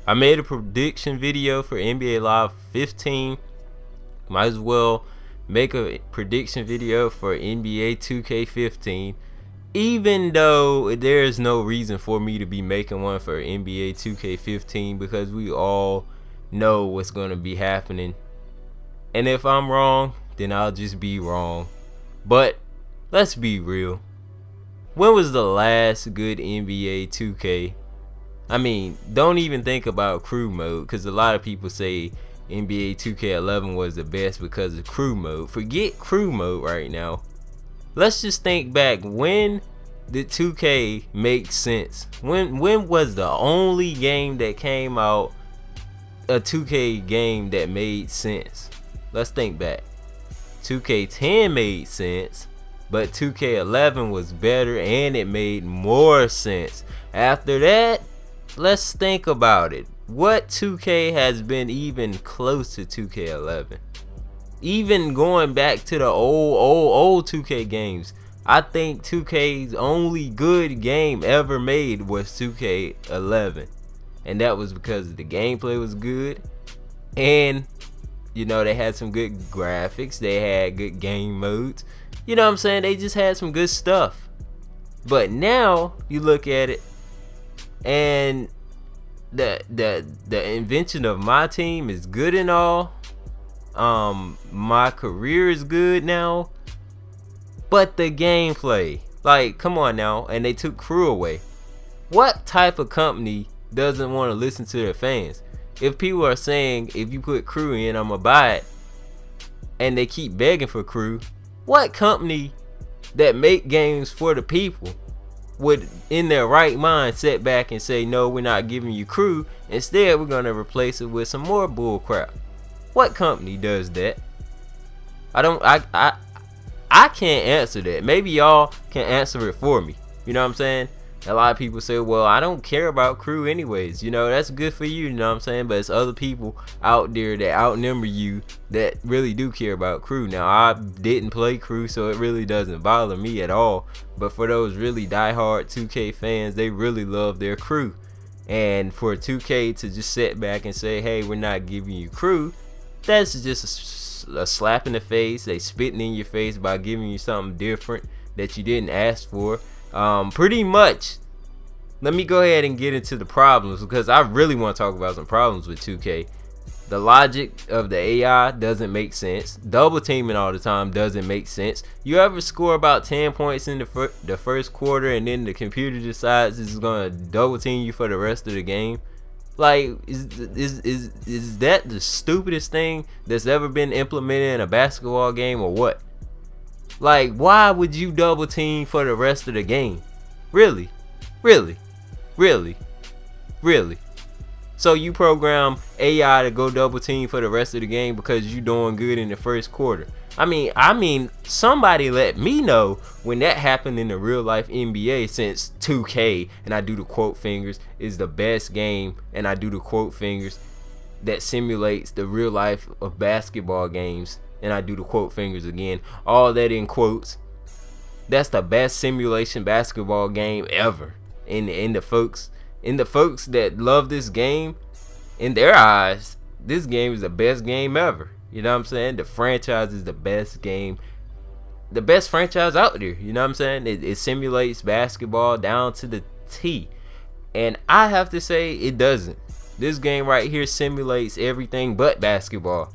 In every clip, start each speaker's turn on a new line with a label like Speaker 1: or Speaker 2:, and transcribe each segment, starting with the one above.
Speaker 1: I made a prediction video for NBA Live 15. Might as well make a prediction video for NBA 2K15. Even though there's no reason for me to be making one for NBA 2K15 because we all know what's going to be happening. And if I'm wrong, then I'll just be wrong. But let's be real. When was the last good NBA 2K? I mean, don't even think about crew mode, because a lot of people say NBA 2K11 was the best because of crew mode. Forget crew mode right now. Let's just think back, when did 2K make sense? When was the only game that came out, a 2K game, that made sense? Let's think back. 2K10 made sense, but 2K11 was better and it made more sense. After that, let's think about it. What 2K has been even close to 2K11? Even going back to the old 2K games, I think 2K's only good game ever made was 2K11. And that was because the gameplay was good. And, you know, they had some good graphics. They had good game modes. You know what I'm saying? They just had some good stuff. But now, you look at it, and the invention of my team is good and all. My career is good now, but the gameplay, like, come on now. And they took crew away. What type of company doesn't want to listen to their fans? If people are saying, if you put crew in, I'm gonna buy it, and they keep begging for crew, what company that make games for the people would, in their right mind, sit back and say, no, we're not giving you crew, instead we're gonna replace it with some more bull crap? What company does that? I can't answer that. Maybe y'all can answer it for me. You know what I'm saying? A lot of people say, well, I don't care about crew anyways. You know, that's good for you, you know what I'm saying? But it's other people out there that outnumber you that really do care about crew. Now, I didn't play crew, so it really doesn't bother me at all. But for those really diehard 2K fans, they really love their crew. And for 2K to just sit back and say, hey, we're not giving you crew, that's just a slap in the face. They spitting in your face by giving you something different that you didn't ask for. Pretty much. Let me go ahead and get into the problems, because I really want to talk about some problems with 2K. The logic of the AI doesn't make sense. Double teaming all the time doesn't make sense. You ever score about 10 points in the first quarter, and then the computer decides it's gonna double team you for the rest of the game? Like, is that the stupidest thing that's ever been implemented in a basketball game, or what? Like, why would you double team for the rest of the game? Really? So you program AI to go double team for the rest of the game because you doing good in the first quarter. I mean, somebody let me know when that happened in the real life NBA, since 2K, and I do the quote fingers, is the best game, and I do the quote fingers, that simulates the real life of basketball games, and I do the quote fingers again, all that in quotes. That's the best simulation basketball game ever. In the folks that love this game, in their eyes, this game is the best game ever. You know what I'm saying? The franchise is the best game, the best franchise out there. You know what I'm saying? It simulates basketball down to the T. And I have to say, it doesn't. This game right here simulates everything but basketball.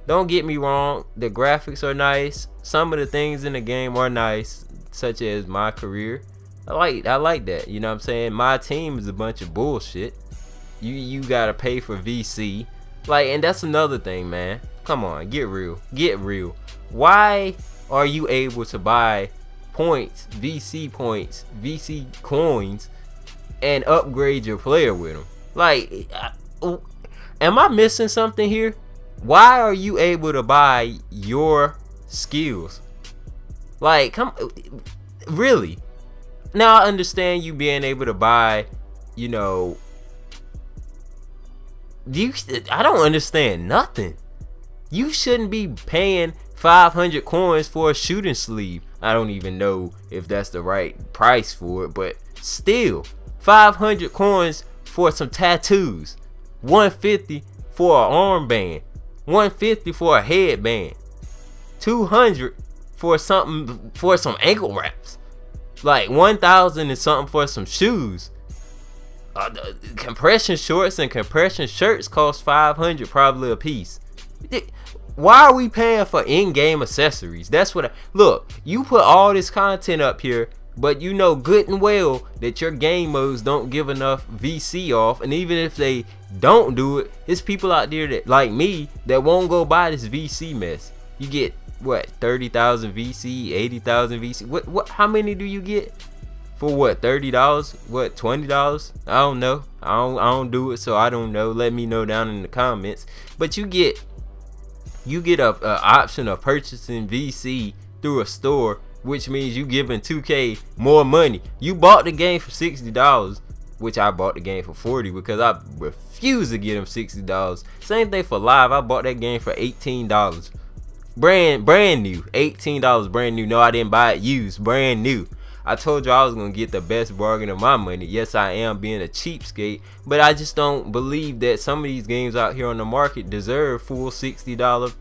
Speaker 1: Don't get me wrong, the graphics are nice. Some of the things in the game are nice, such as my career. I like that. You know what I'm saying? My team is a bunch of bullshit. You gotta pay for VC. Like, and that's another thing, man. Come on, get real. Why are you able to buy points, VC coins, and upgrade your player with them? Like, am I missing something here? Why are you able to buy your skills? Like, really? Now I understand you being able to buy, you know, I don't understand nothing. You shouldn't be paying 500 coins for a shooting sleeve. I don't even know if that's the right price for it, but still, 500 coins for some tattoos. $150 for an armband, $150 for a headband, $200 for something, for some ankle wraps, like $1,000 and something for some shoes. Compression shorts and compression shirts cost $500 probably a piece. Why are we paying for in-game accessories? That's what look, you put all this content up here, but you know good and well that your game modes don't give enough VC off, and even if they don't do it, it's people out there that, like me, that won't go buy this VC mess. You get what, 30,000 VC, 80,000 VC. What? How many do you get for what? $30? What? $20? I don't know. I don't do it, so I don't know. Let me know down in the comments. But you get a option of purchasing VC through a store, which means you giving 2K more money. You bought the game for $60, which I bought the game for $40 because I refuse to get them $60. Same thing for Live. I bought that game for $18. Brand new. $18 brand new. No, I didn't buy it used. Brand new. I told you I was going to get the best bargain of my money. Yes, I am being a cheapskate, but I just don't believe that some of these games out here on the market deserve full $60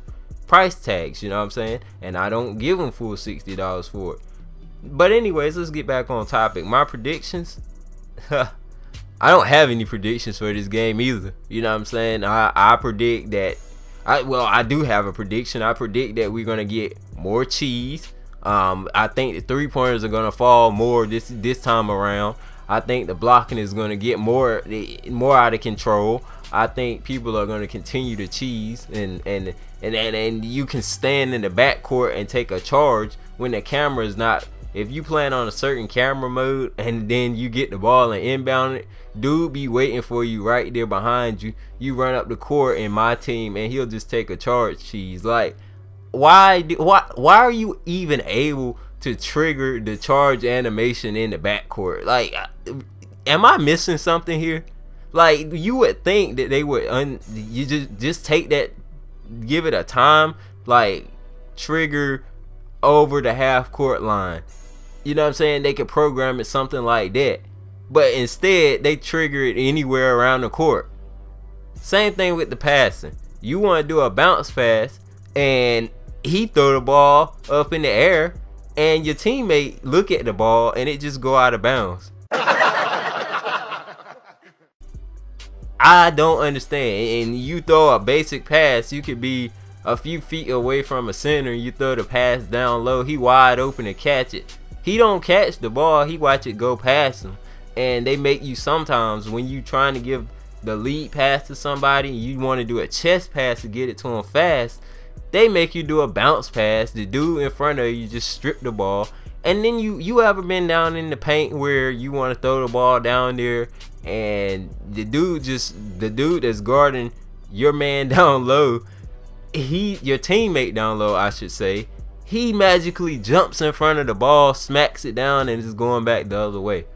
Speaker 1: price tags, you know what I'm saying? And I don't give them full $60 for it. But anyways, let's get back on topic. My predictions, I don't have any predictions for this game either. You know what I'm saying? I predict that, I do have a prediction. I predict that we're going to get more cheese. I think the 3-pointers are going to fall more this time around. I think the blocking is going to get more out of control. I think people are going to continue to cheese, and you can stand in the backcourt and take a charge when the camera is not. If you plan on a certain camera mode and then you get the ball and inbound it, dude be waiting for you right there behind you. You run up the court in my team and he'll just take a charge cheese. Like, why are you even able to trigger the charge animation in the backcourt? Like, am I missing something here? Like, you would think that they would you just take that, give it a time, like trigger over the half court line. You know what I'm saying? They could program it something like that, but instead they trigger it anywhere around the court. Same thing with the passing. You want to do a bounce pass and he throw the ball up in the air and your teammate look at the ball and it just go out of bounds. I don't understand. And you throw a basic pass, you could be a few feet away from a center, you throw the pass down low, he wide open to catch it. He don't catch the ball, he watch it go past him. And they make you sometimes, when you trying to give the lead pass to somebody, you want to do a chest pass to get it to him fast, they make you do a bounce pass. The dude in front of you just strip the ball. And then you ever been down in the paint where you want to throw the ball down there and the dude that's guarding your man down low, your teammate down low, I should say, he magically jumps in front of the ball, smacks it down, and is going back the other way.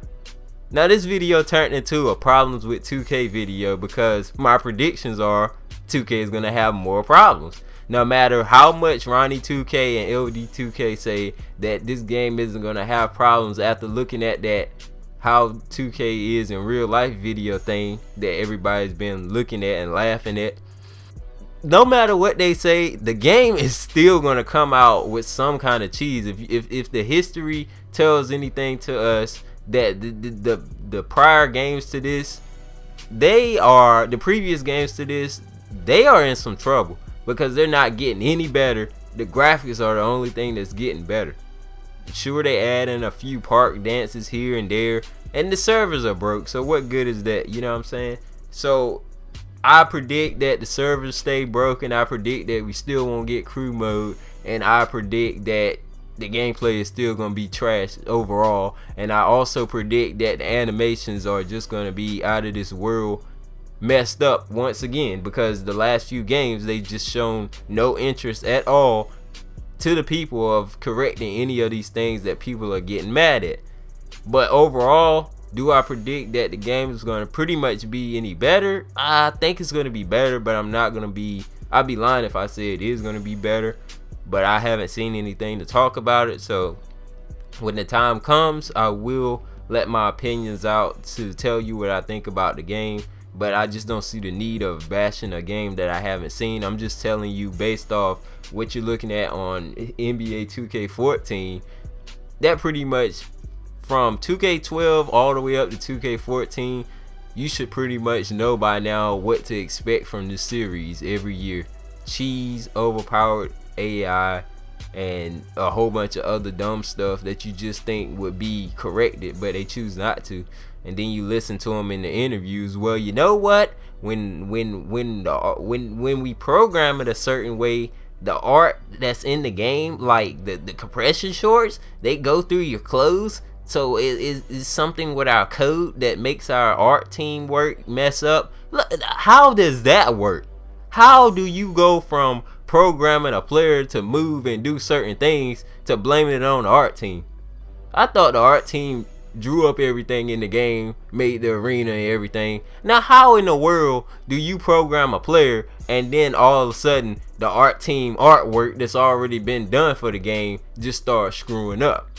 Speaker 1: Now this video turned into a problems with 2K video because my predictions are 2K is going to have more problems. No matter how much Ronnie 2K and LD 2K say that this game isn't going to have problems, after looking at that how 2K is in real life video thing that everybody's been looking at and laughing at, no matter what they say, the game is still going to come out with some kind of cheese. If the history tells anything to us, that the prior games to this, the previous games to this, they are in some trouble because they're not getting any better. The graphics are the only thing that's getting better. Sure, they add in a few park dances here and there, and the servers are broke, so what good is that? You know what I'm saying? So I predict that the servers stay broken. I predict that we still won't get crew mode, and I predict that the gameplay is still going to be trash overall. And I also predict that the animations are just going to be out of this world messed up once again, because the last few games they just shown no interest at all to the people of correcting any of these things that people are getting mad at. But overall, do I predict that the game is going to pretty much be any better? I think it's going to be better, but I'd be lying if I say it is going to be better. But I haven't seen anything to talk about it, so when the time comes, I will let my opinions out to tell you what I think about the game. but I just don't see the need of bashing a game that I haven't seen. I'm just telling you based off what you're looking at on NBA 2K14, that pretty much from 2K12 all the way up to 2K14, you should pretty much know by now what to expect from this series every year. Cheese, overpowered AI, and a whole bunch of other dumb stuff that you just think would be corrected, but they choose not to. And then you listen to them in the interviews. Well, you know what? When we program it a certain way, the art that's in the game, like the compression shorts, they go through your clothes. So it is something with our code that makes our art team work mess up. How does that work? How do you go from programming a player to move and do certain things to blaming it on the art team? I thought the art team drew up everything in the game, made the arena and everything. Now how in the world do you program a player and then all of a sudden the art team artwork that's already been done for the game just starts screwing up?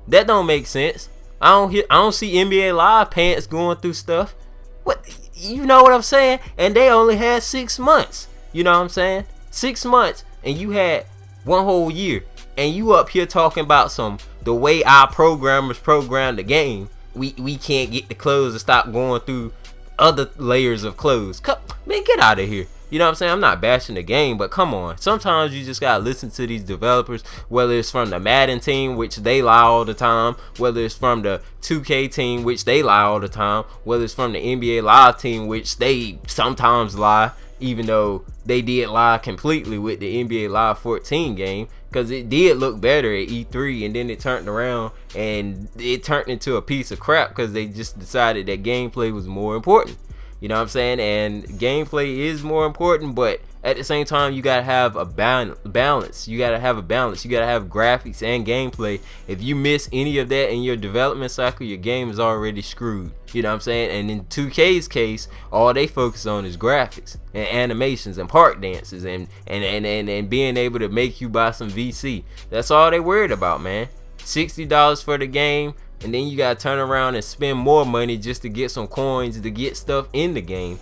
Speaker 1: That don't make sense. I don't see NBA Live pants going through stuff. What, you know what I'm saying? And they only had 6 months. You know what I'm saying? 6 months, and you had 1 whole year, and you up here talking about the way our programmers program the game. We can't get the clothes to stop going through other layers of clothes. Man, get out of here. You know what I'm saying? I'm not bashing the game, but come on. Sometimes you just gotta listen to these developers, whether it's from the Madden team, which they lie all the time, whether it's from the 2K team, which they lie all the time, whether it's from the NBA Live team, which they sometimes lie, even though they did lie completely with the NBA Live 14 game, because it did look better at E3, and then it turned around and it turned into a piece of crap because they just decided that gameplay was more important. You know what I'm saying? And gameplay is more important, but at the same time, you gotta have a balance. You gotta have a balance. You gotta have graphics and gameplay. If you miss any of that in your development cycle, your game is already screwed. You know what I'm saying? And in 2K's case, all they focus on is graphics and animations and park dances and being able to make you buy some VC. That's all they worried about, man. $60 for the game, and then you gotta turn around and spend more money just to get some coins to get stuff in the game.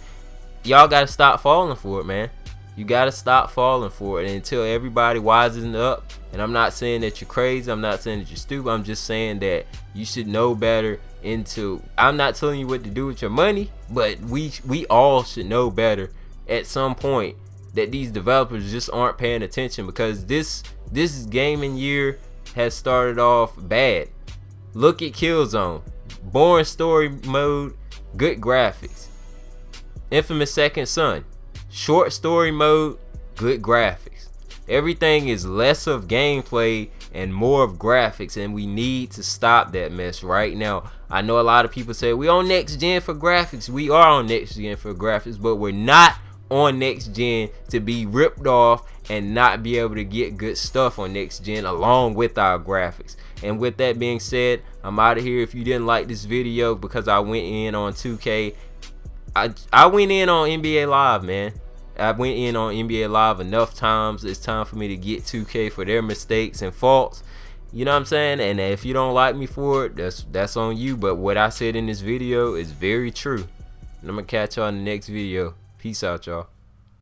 Speaker 1: Y'all gotta stop falling for it, man. You gotta stop falling for it, and until everybody wisens up. And I'm not saying that you're crazy, I'm not saying that you're stupid, I'm just saying that you should know better. I'm not telling you what to do with your money, but we all should know better at some point that these developers just aren't paying attention, because this gaming year has started off bad. Look at Killzone. Boring story mode, good graphics. Infamous Second Son. Short story mode, good graphics. Everything is less of gameplay and more of graphics, and we need to stop that mess right now. I know a lot of people say we on next gen for graphics. We are on next gen for graphics, but we're not on next gen to be ripped off and not be able to get good stuff on next gen along with our graphics. And with that being said, I'm out of here. If you didn't like this video because I went in on 2K, I went in on NBA Live, man. I went in on NBA Live enough times. It's time for me to get 2K for their mistakes and faults. You know what I'm saying? And if you don't like me for it, that's on you. But what I said in this video is very true. And I'm gonna catch y'all in the next video. Peace out, y'all.